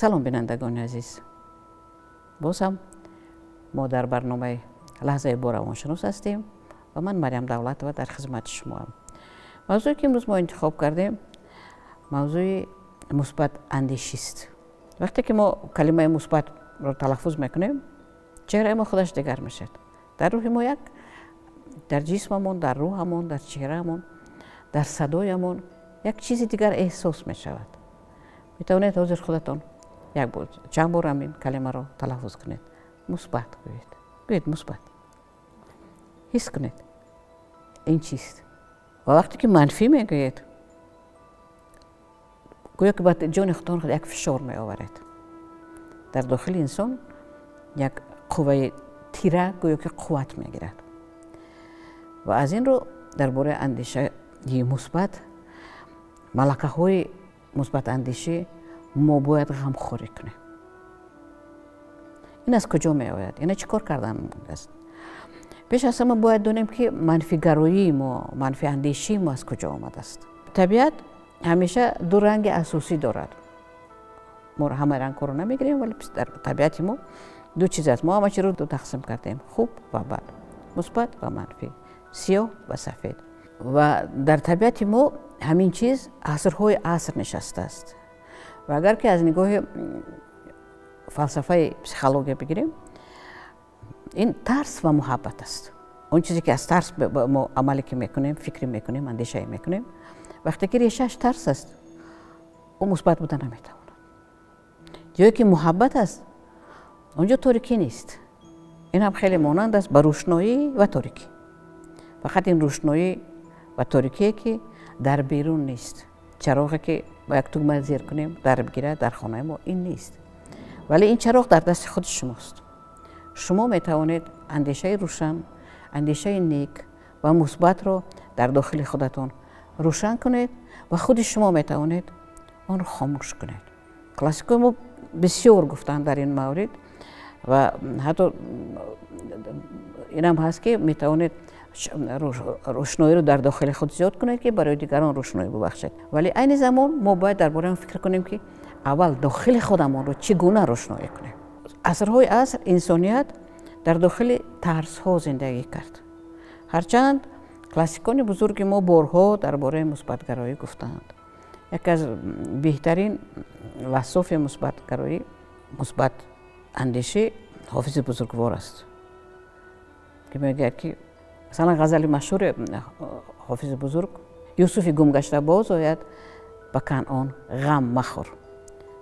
سلام بینندگان عزیز، باز هم ما در برنامه لحظه با روانشناس هستیم و من مریم دولت و در خدمت شما هم. موضوعی که امروز ما انتخاب کردیم موضوع مثبت اندیشی است. وقتی که ما کلمه مثبت رو تلفظ میکنیم چهره ما خودش دیگر میشه. در روح ما در جسممون، در روحمون، در چهرهمون، در صدایمون یک چیزی دیگر احساس میشود. میتونید حضور خودتون چند بار همین کلمه رو تلفظ کنید. مثبت گویید مثبت. حس کنید این چیست. و وقتی که منفی میگویید گویا که به جان خودتون یک فشار می آورید. در داخل انسان یک قوه تیره گویا که قوت میگیرد. و از این رو درباره اندیشه مثبت، ملکه های مثبت اندیشه ما باید غمخوری کنیم. این از کجا می آید؟ این چی کار کردن است؟ پیش از همه باید دونیم که منفی گرایی ما، منفی اندیشی ما از کجا آمده است. طبیعت همیشه دو رنگ اساسی دارد. ما همه رنگ رو نمیگیریم ولی در طبیعت ما دو چیز است. ما همه چی رو دو تقسیم کردیم، خوب و بد، مثبت و منفی، سیاه و سفید. و در طبیعت ما همین چیز عصرهای عصر نشسته است. و اگر که از نگاه فلسفه پسیکولوژی بگیریم این ترس و محبت است. اون چیزی که از ترس ما عملی که میکنیم، فکری میکنیم، اندیشه میکنیم، وقتی که ریشش ترس است اون مثبت بودن نمیتواند. جایی که محبت است اونجا تاریکی نیست. این هم خیلی مانند است به روشنایی و تاریکی. فقط این روشنایی و تاریکی که در بیرون نیست. چراغی که با یک تومه زیر کنیم در بگیره در خانه ما این نیست. ولی این چراغ در دست خود شماست. شما می توانید اندیشه روشن، اندیشه نیک و مثبت رو در داخل خودتون روشن کنید و خود شما می توانید آن رو خاموش کنید. کلاسیک‌ها ما بسیار گفتن در این مورد و حتی این هم هست که می توانید روشنایی رو در داخل خود زیاد کنید که برای دیگران روشنایی ببخشید. ولی این زمان ما باید درباره آن فکر کنیم که اول داخل خودمون رو چگونه روشنایی کنیم. عصرهای عصر انسانیت در داخل ترس ها زندگی کرد. هرچند کلاسیکان بزرگ ما بارها درباره مثبت گرایی گفتند. یک از بهترین وصف مثبت گرایی، مثبت اندیشه حافظ بزرگوار است که میگه که مثلا غزل مشهور حافظ بزرگ یوسف گمگشته باز آید به کنعان غم مخور.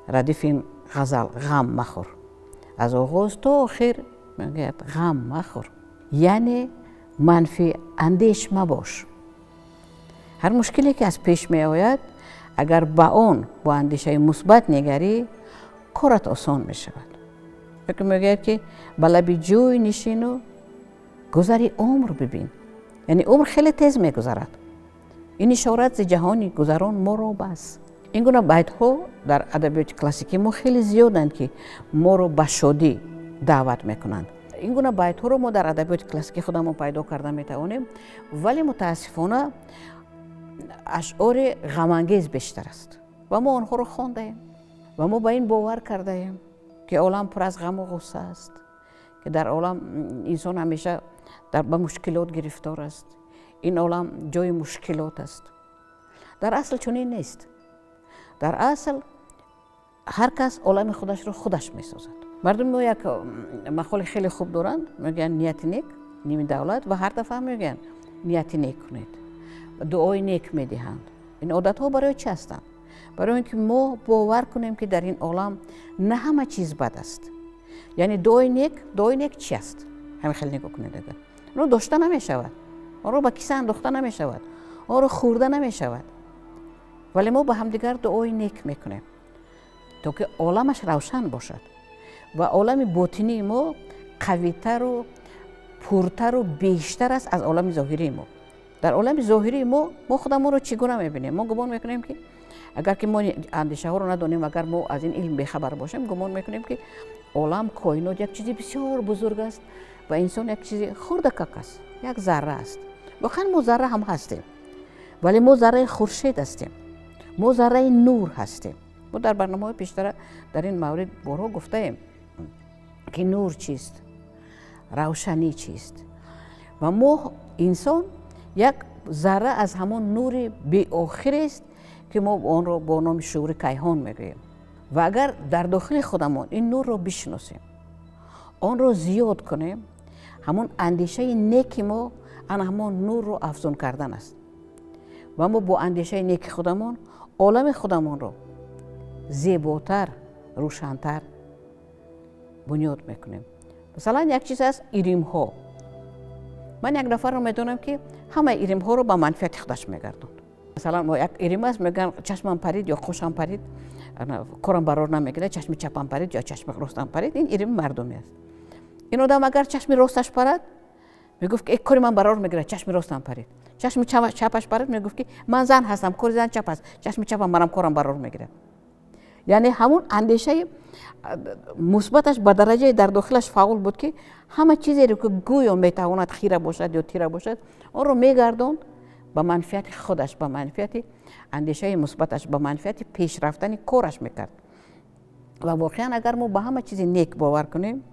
ردیف این غزل غم مخور. از آغاز تا آخر میگه غم مخور. یعنی منفی اندیش مباش. هر مشکلی که از پیش می آید اگر با آن با اندیشه مثبت نگری کارت آسان می شود. یکی میگه که به لب جوی نشین و گذری عمر ببین. یعنی عمر خیلی تیز می گذرد. این اشارت ز جهانی گذران ما رو بس. این گونه بیت ها در ادبیات کلاسیکی ما خیلی زیادند که ما رو به شادی دعوت میکنند. این گونه بیت ها رو ما در ادبیات کلاسیکی خودمون پیدا کرده میتوانیم، ولی متاسفانه اشعار غم انگیز بیشتر است و ما آنها رو خوانده ایم و ما به این باور کرده ایم که عالم پر از غم و غصه است، که در عالم انسان همیشه به مشکلات گرفتار است. این عالم جای مشکلات است. در اصل چنین نیست. در اصل هر کس عالم خودش رو خودش می سازد. مردم ما یک مقوله خیلی خوب دارند، میگن نیت نیک نیم دولت و هر دفعه میگن نیت نیک کنید و دعای نیک میدهند. این عادت ها برای چی هستند؟ برای اینکه ما باور کنیم که در این عالم نه همه چیز بد است. یعنی دعای نیک چی است؟ همین خیلی نگاه کنید. اگر اون رو داشته نمی شود، اون رو به کیسه انداخته نمی شود، اون رو خورده نمی شود، ولی ما با همدیگر دعای نیک میکنیم تا که عالمش روشن باشد و عالم باطنی ما قویتر و پرتر و بیشتر است از عالم ظاهری ما. در عالم ظاهری ما خودمون رو چگونه میبینیم؟ ما گمان میکنیم که اگر که ما اندیشه ها رو ندانیم، اگر ما از این علم بخبر باشیم، گمان میکنیم که عالم کائنات یک چیزی بسیار بزرگ است و انسان یک چیزی خرد کک است، یک ذره است. واقعا ما ذره هم هستیم، ولی ما ذره خورشید هستیم، ما ذره نور هستیم. ما در برنامه پیشتر در این مورد بارها گفته ایم که نور چیست، روشنی چیست و ما انسان یک ذره از همون نور بی آخر است که ما آن را با نام شعور کیهان میگوییم. و اگر در داخل خودمون این نور رو بشناسیم، آن رو زیاد کنیم، همون اندیشه نیک ما همون نور رو افزون کردن است و ما با اندیشه نیک خودمون عالم خودمون رو زیباتر، روشنتر بنیاد میکنیم. مثلا یک چیز از ایریم ها. من یک نفر رو میدونم که همه ایریم ها رو با منفعت خودش میگردند. مثلا ما یک ایریم است میگن چشمم پرید یا خوشم پرید، کارم برار نمیگیره، چشم چپم پرید یا چشم راستم پرید، این ایریم مردمی است. این آدم اگر چشم راستش پرید میگفت که کاری من برار میگیره، چشم راستم پرید. چشم چپش پرید میگفت که من زن هستم، کار زن چپ است، چشم چپم منم کارم برار میگیره. یعنی همون اندیشه مثبتش به درجه در داخلش فعال بود که همه چیزی رو که گویا میتواند خیره باشد یا تیره باشد اون رو میگردوند به منفعت خودش، به منفعت اندیشه مثبتش، به منفعت پیشرفتن کارش میکرد. و واقعا اگر ما به همه چیز نیک باور کنیم،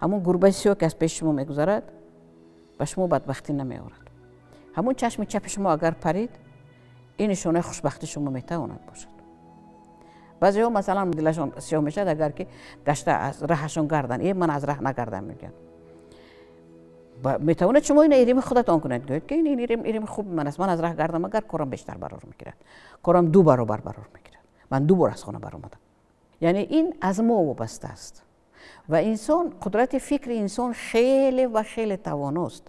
همون گربه سیاه که از پیش شما میگذرد به شما بدبختی نمیآورد. همون چشم چپ شما اگر پرید، این نشانه خوشبختی شما میتواند باشد. بعضی ها مثلا دلشون سیاه میشد اگر که گشته از راهشون گردن، من از راه نگردم میگن. میتواند شما این ایریم خودتان کنید، گوید که این ایریم خوب من است، من از راه گردم اگر کارم بیشتر برار میگیرد، کارم 2 برابر برار میگیرد، من 2 بار از خانه برآمدم. یعنی این از ما وابسته است و انسان، قدرت فکر انسان خیلی و خیلی تواناست.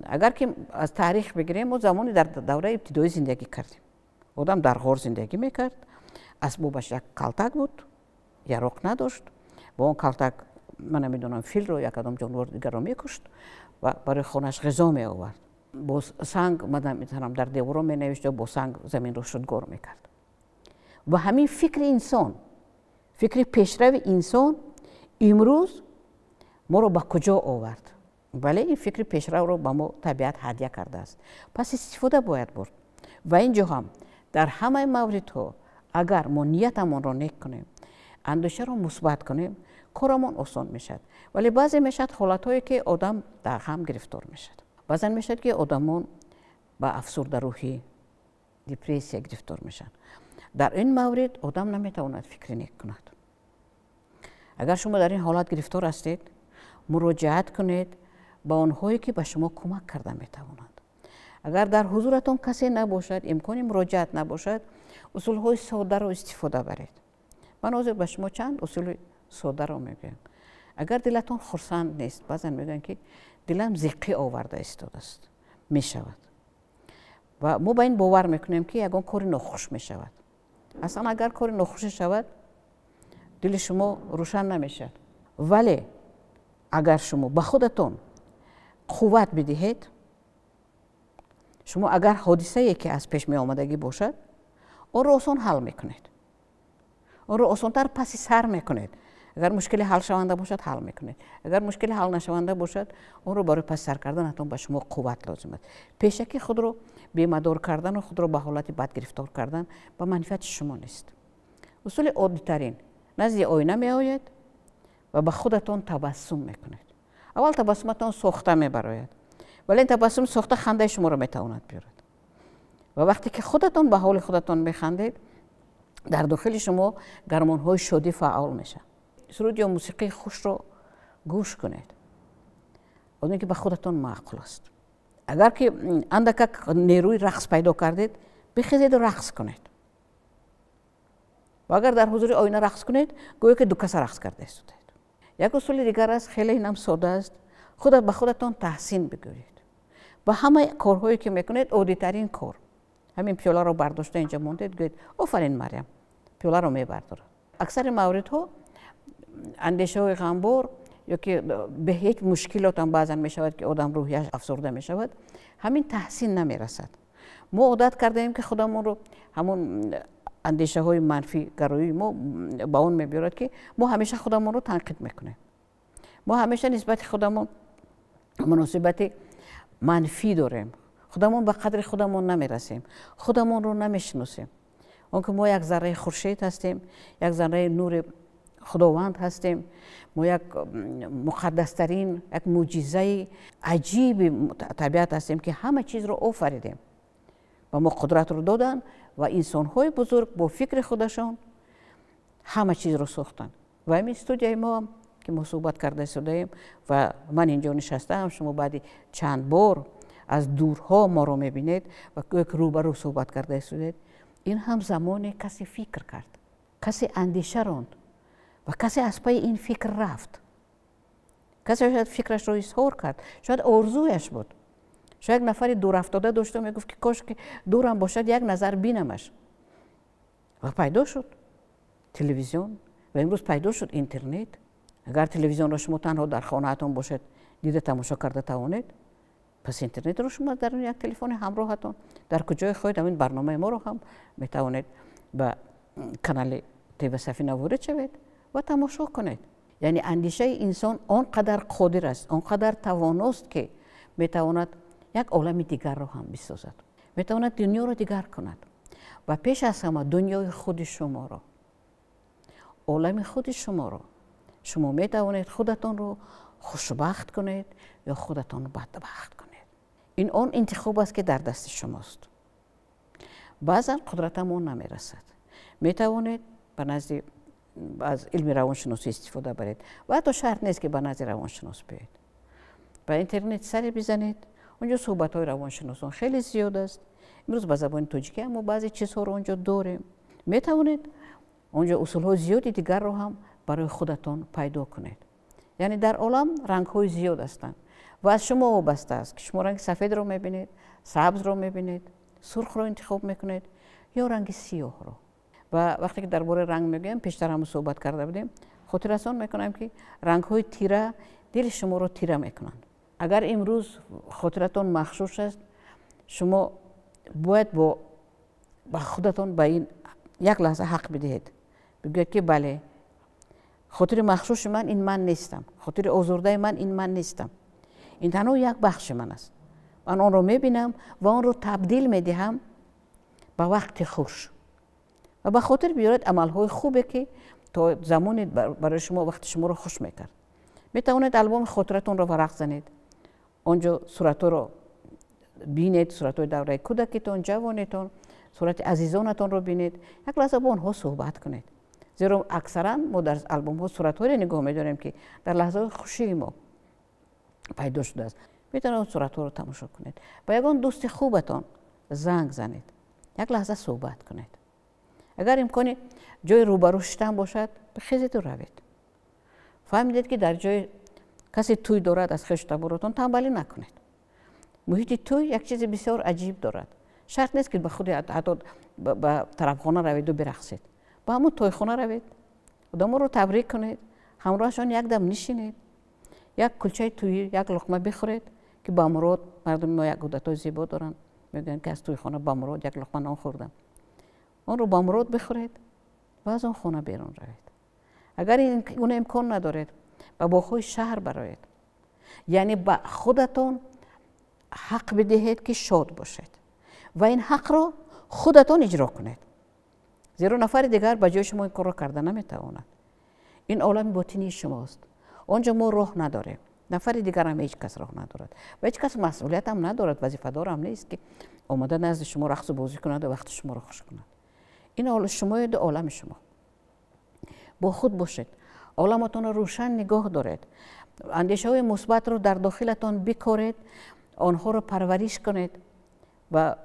اگر که از تاریخ بگیریم، ما زمانی در دوره ابتدایی زندگی کردیم. آدم در غار زندگی میکرد، اسبابش یک کلتک بود، یراق نداشت، با اون کلتک من نمیدونم فیل رو یا کدام جانور دیگر رو میکشت و برای خونش غذا می آورد. با سنگ میتونم در دیوارا می نوشت و با سنگ زمین رو شدگار میکرد. و همین فکر انسان، فکر پیشرو انسان امروز ما رو به کجا آورد؟ ولی این فکر پیشرو رو به ما طبیعت هدیه کرده است، پس استفاده باید برد. و اینجا هم در همه موردها اگر ما نیتمون رو نیک کنیم، اندیشه رو مثبت کنیم، کارمون آسان میشد. ولی بعضی میشد حالتهایی که آدم در غم گرفتار میشد، بعضی میشد که آدمون به افسرده روحی، دپرسیا گرفتار میشن. در این مورد آدم نمیتواند فکر نیک کند. اگر شما در این حالت گرفتار هستید، مراجعت کنید با آنهایی که به شما کمک کرده میتوانند. اگر در حضورتون کسی نباشد، امکان مراجعت نباشد، اصول های ساده رو استفاده برید. من حاضر به شما چند اصول ساده رو میگم. اگر دلتون خرسند نیست، بعضا میگن که دلم زیقی آورده ایستاده است، میشود. و ما با این باور میکنیم که یگان کاری ناخوش میشود. اصلا اگر کاری ناخوش شود، دل شما روشن نمیشد. ولی اگر شما به خودتون قوت بدهید، شما اگر حادثه ای که از پیش می آمدگی باشد، اون رو آسان حل میکنید، اون رو آسانتر پس سر میکنید. اگر مشکل حل شونده باشد حل میکنید، اگر مشکل حل نشونده باشد اون رو برای پس سر کردن حتما به شما قوت لازم است. پیشکی خود رو بی‌مدار کردن و خود رو به حالت بد گرفتار کردن به منفعت شما نیست. اصول عادی ترین، نزد آینه می آید و به خودتون تبسم میکنید. اول تبسمتون سوخته میبراید، ولی این تبسم سوخته خنده شما رو میتواند بیارد. و وقتی که خودتون به حال خودتون میخندید، در داخل شما گرمان های شادی فعال میشه. سرود یا موسیقی خوش رو گوش کنید، اون که به خودتون معقول است. اگر که اندک نیروی رقص پیدا کردید، بخیزید و رقص کنید. و اگر در حضور آینه رقص کنید، گویا که 2 کس رقص کرده استید. یک اصول دیگر است، خیلی اینم ساده است، خود به خودتون تحسین بگویید. با همه کارهایی که میکنید، عادی ترین کار، همین پیاله رو برداشته اینجا موندید، گویید آفرین مریم، پیاله رو میبرداره. اکثر موردها اندیشه های غمبار یا که به هیچ مشکلات هم بعضا می شود که آدم روحیش افسرده می شود، همین تحسین نمی رسد. ما عادت کرده ایم که خودمون رو همون اندیشه های منفی گرایی ما با اون می بیارد که ما همیشه خودمون رو تنقید میکنیم. ما همیشه نسبت خودمون مناسبت منفی داریم. خودمون به قدر خودمون نمی رسیم، خودمون رو نمی شناسیم. اون که ما یک ذره خورشید هستیم، یک ذره نور خداوند هستیم، ما یک مقدسترین، یک معجزه عجیب طبیعت هستیم که همه چیز رو آفریدیم و ما قدرت رو دادن و انسان‌های بزرگ با فکر خودشان همه چیز رو ساختن. و همین استودیوی ما که ما صحبت کرده شدیم و من اینجا نشستم، شما بعد چند بار از دورها ما رو میبینید و یک روبرو صحبت کرده شدید. این هم زمان کسی فکر کرد، کسی اندیشه راند و کسی از پای این فکر رفت. کسی شاید فکرش رو اظهار کرد، شاید آرزویش بود، شاید یک نفری دور افتاده داشته میگفت که کاش که دورم باشد یک نظر بینمش و پیدا شد تلویزیون و امروز پیدا شد اینترنت. اگر تلویزیون را شما تنها در خانه هاتون باشد دیده تماشا کرده توانید، پس اینترنت رو شما در یک تلفن همراهتون در کجای خواهید همین برنامه ما رو هم میتوانید به کانال تیوی سفینه وارد شوید و تماشا کنید. یعنی اندیشه انسان آنقدر قادر است، آنقدر تواناست که میتواند یک عالم دیگر رو هم بسازد، میتواند دنیا رو دیگر کند و پیش از همه دنیای خود شما رو، عالم خود شما رو شما میتوانید خودتان رو خوشبخت کنید یا خودتان رو بدبخت کنید. این آن انتخاب است که در دست شماست. بعضا قدرتمون نمیرسد، میتوانید به نزد از علم روانشناسی استفاده برید و حتی شرط نیست که به نزد روانشناس بیایید. به اینترنت سری بزنید، اونجا صحبت های روانشناسان خیلی زیاد است. امروز به زبان تاجیکی هم بعضی چیزها رو اونجا داریم. میتوانید اونجا اصول های زیادی دیگر رو هم برای خودتان پیدا کنید. یعنی در عالم رنگ های زیاد هستند و از شما وابسته است که شما رنگ سفید رو میبینید، سبز رو میبینید، سرخ رو انتخاب میکنید یا رنگ سیاه رو. و وقتی که درباره رنگ میگیم پیشتر هم صحبت کرده بودیم، خاطررسان میکنم که رنگ های تیره دل شما رو تیره میکنند. اگر امروز خاطرتان مخشوش است، شما باید با خودتان به این یک لحظه حق بدهید، بگوید که بله خاطر مخشوش من این من نیستم، خاطر آزرده من این من نیستم، این تنها یک بخش من است. من آن رو میبینم و آن رو تبدیل میدهم به وقت خوش و به خاطر بیارید عملهای خوبه که تا زمانی برای شما وقت شما رو خوش میکرد. میتوانید البوم خاطرتون رو ورق زنید، اونجا صورت رو بینید، صورت های دوره کودکیتون، جوانیتون، صورت عزیزانتون رو بینید، یک لحظه با اونها صحبت کنید. زیرا اکثرا ما در البوم ها صورت های نگاه میداریم که در لحظه خوشی ما پیدا شده است. میتونید صورت ها رو تماشا کنید. با یگان دوست خوبتون زنگ زنید، یک لحظه صحبت کنید. اگر امکانی جای روبرو شدن باشد بخیزید و روید. فهمیدید که در جای کسی توی دارد از خشت براتون تنبلی نکنید. محیط توی یک چیز بسیار عجیب دارد. شرط نیست که به خود حتی به طربخانه روید و برقصید. با همون توی خانه روید، آدما رو تبریک کنید، همراهشان یک دم نشینید، یک کلچه توی یک لقمه بخورید که با مراد مردم ما یک عادتای زیبا دارن، میگن که از توی خانه با مراد یک لقمه نان خوردم. اون رو با مراد بخورید و از اون خانه بیرون روید. اگر اون امکان ندارید به باغ‌های شهر برایید، یعنی به خودتون حق بدهید که شاد باشید و این حق را خودتون اجرا کنید، زیرا نفر دیگر به جای شما این کار را کرده نمیتواند. این عالم باطنی شماست، آنجا ما راه نداریم، نفر دیگر هم هیچ کس راه ندارد و هیچ کس مسئولیت هم ندارد، وظیفه دار هم نیست که آمده نزد شما رقص و بازی کند و وقت شما را خوش کند. این عالم شما، ده عالم شما. با خود باشید، عالمتون رو روشن نگاه دارید، اندیشه های مثبت رو در داخلتان بکارید، آنها رو پرورش کنید و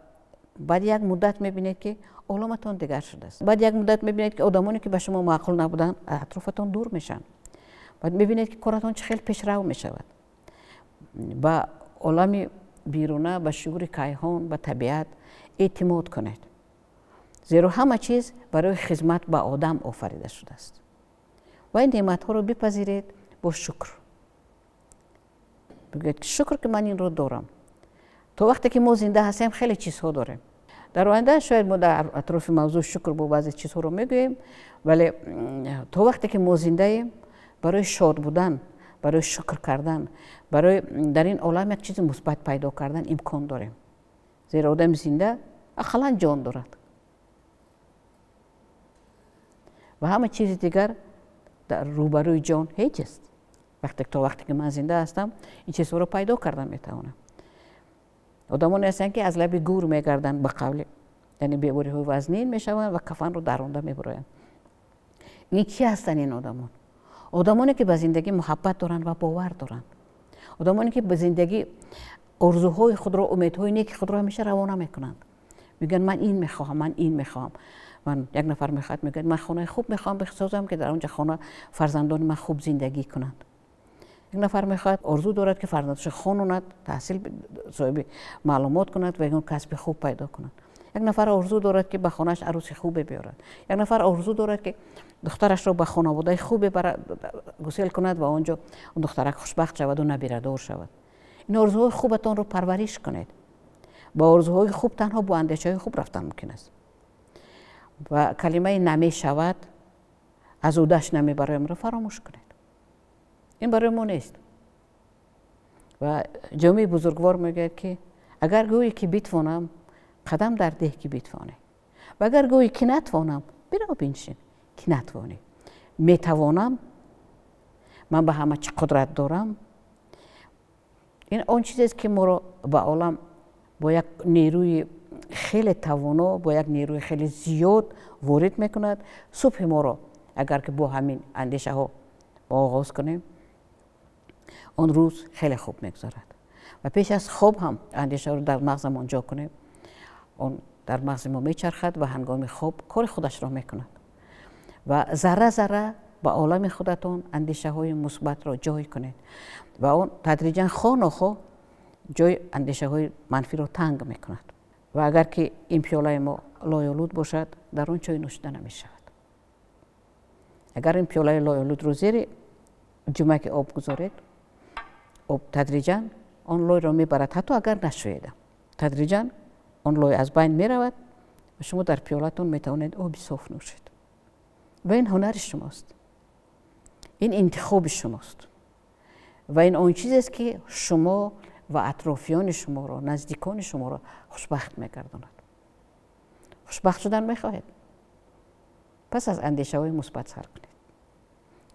بعد یک مدت میبینید که عالمتون دیگر شده است. بعد یک مدت میبینید که آدمانی که به شما معقول نبودن اطرافتون دور میشن. بعد میبینید که کارتون چه خیلی پیشرو میشود. با عالم بیرونه، به شعور کیهان، به طبیعت اعتماد کنید، زیرا همه چیز برای خدمت به آدم آفریده شده است و این نعمت ها رو بپذیرید با شکر. بگید شکر که من این رو دارم. تو وقتی که ما زنده هستیم خیلی چیزها داریم. در آینده شاید ما در اطراف موضوع شکر با بعضی چیزها رو میگوییم، ولی تو وقتی که ما زنده ایم برای شاد بودن، برای شکر کردن، برای در این عالم یک چیز مثبت پیدا کردن امکان داریم. زیرا آدم زنده اقلا جان دارد. و همه چیز دیگر در روبروی جان هیچ است. وقتی که من زنده هستم این چیزها رو پیدا کردن میتونم. آدمانی هستند که از لب گور میگردن به قول، یعنی بیماری های وزنین میشوند و کفن رو درونده میبرند. این کی هستن این آدمان؟ آدمانی که به زندگی محبت دارن و باور دارن. آدمانی که به زندگی آرزوهای خود را، امیدهای نیک خود را همیشه روانه میکنند. میگن من این میخواهم، من این میخواهم. من یک نفر میخواد میگه من خانه خوب میخوام بسازم که در اونجا خانه فرزندان من خوب زندگی کنند. یک نفر میخواد آرزو دارد که فرزندش خواند، تحصیل صاحب معلومات کند و یک کسب خوب پیدا کند. یک نفر آرزو دارد که به خانهش عروسی خوب بیارد. یک نفر آرزو دارد که دخترش را به خانواده خوب گسیل کند و اونجا اون دخترک خوشبخت شود و نبیردار شود. این آرزوهای خوبتان رو پرورش کنید. با آرزوهای خوب تنها با اندیشه‌های خوب رفتن ممکن است. و کلمه نمی شود از او دشت نمی برایم را فراموش کنید. این برای ما نیست. و جامعه بزرگوار میگه که اگر گویی که بتوانم قدم در ده که بتوانه و اگر گویی که نتوانم برو بنشین که نتوانی. میتوانم، من به همه چی قدرت دارم. این اون چیزی است که ما رو به عالم با یک نیروی خیلی توانا، با یک نیروی خیلی زیاد وارد میکند. صبح ما رو اگر که با همین اندیشه ها آغاز کنیم اون روز خیلی خوب میگذرد. و پیش از خواب هم اندیشه رو در مغزمون جا کنیم، اون در مغز ما میچرخد و هنگام خواب کار خودش را میکند. و ذره ذره با عالم خودتون اندیشه های مثبت را جای کنید و اون تدریجا خواه‌ناخواه جای اندیشه های منفی را تنگ میکند. و اگر که این پیاله ما لایآلود باشد در اون چای نوشیده نمی شود. اگر این پیاله لایآلود رو زیر جمعک آب گذارید، آب تدریجا آن لای را میبرد، حتی اگر نشویده تدریجا آن لای از بین میرود و شما در پیالتون میتوانید آب صاف نوشید. و این هنر شماست، این انتخاب شماست و این آن چیزی است که شما و اطرافیان شما را، نزدیکان شما را خوشبخت میگرداند. خوشبخت شدن میخواهید، پس از اندیشه های مثبت سر کنید.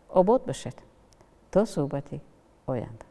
آباد باشید تا صحبت آینده.